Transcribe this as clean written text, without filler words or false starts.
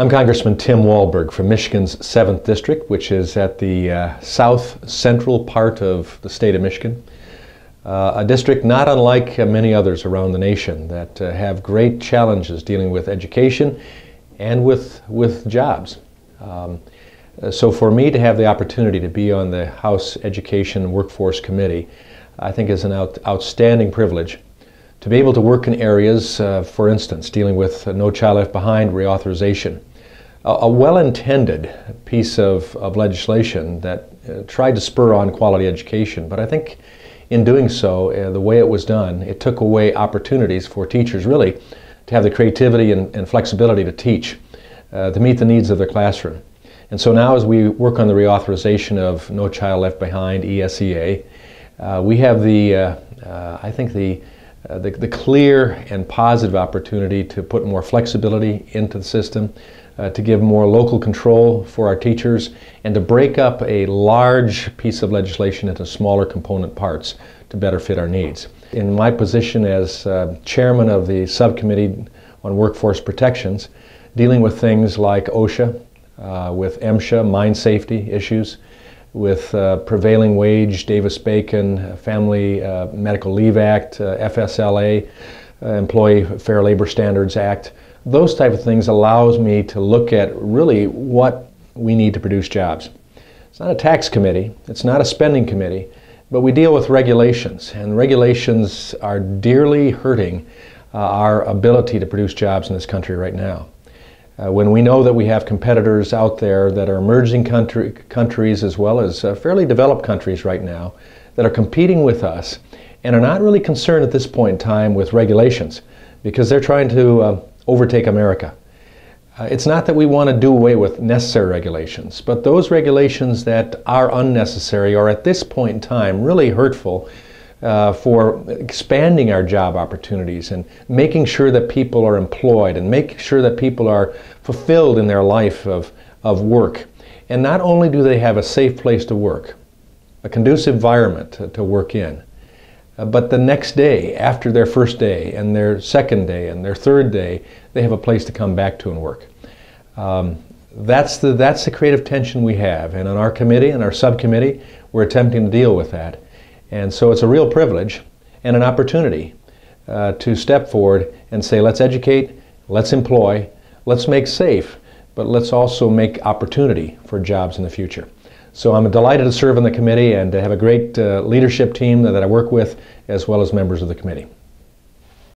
I'm Congressman Tim Walberg from Michigan's 7th District, which is at the south central part of the state of Michigan. A district not unlike many others around the nation that have great challenges dealing with education and with jobs. So for me to have the opportunity to be on the House Education and Workforce Committee, I think is an outstanding privilege. To be able to work in areas, for instance, dealing with No Child Left Behind reauthorization, a well-intended piece of legislation that tried to spur on quality education, but I think in doing so, the way it was done, it took away opportunities for teachers really to have the creativity and flexibility to teach, to meet the needs of their classroom. And so now as we work on the reauthorization of No Child Left Behind, ESEA, we have I think the clear and positive opportunity to put more flexibility into the system, to give more local control for our teachers, and to break up a large piece of legislation into smaller component parts to better fit our needs. In my position as chairman of the Subcommittee on Workforce Protections, dealing with things like OSHA, with MSHA, mine safety issues, with prevailing wage, Davis-Bacon, Family Medical Leave Act, FSLA, Employee Fair Labor Standards Act. Those type of things allows me to look at really what we need to produce jobs. It's not a tax committee, it's not a spending committee, but we deal with regulations, and regulations are dearly hurting our ability to produce jobs in this country right now. When we know that we have competitors out there that are emerging countries as well as fairly developed countries right now that are competing with us and are not really concerned at this point in time with regulations because they're trying to overtake America. It's not that we want to do away with necessary regulations, but those regulations that are unnecessary or at this point in time really hurtful for expanding our job opportunities and making sure that people are employed and making sure that people are fulfilled in their life of work. And not only do they have a safe place to work, a conducive environment to work in, but the next day, after their first day and their second day and their third day, they have a place to come back to and work. That's the creative tension we have, and on our committee and our subcommittee, we're attempting to deal with that. And so it's a real privilege and an opportunity to step forward and say, let's educate, let's employ, let's make safe, but let's also make opportunity for jobs in the future. So I'm delighted to serve on the committee and to have a great leadership team that I work with, as well as members of the committee.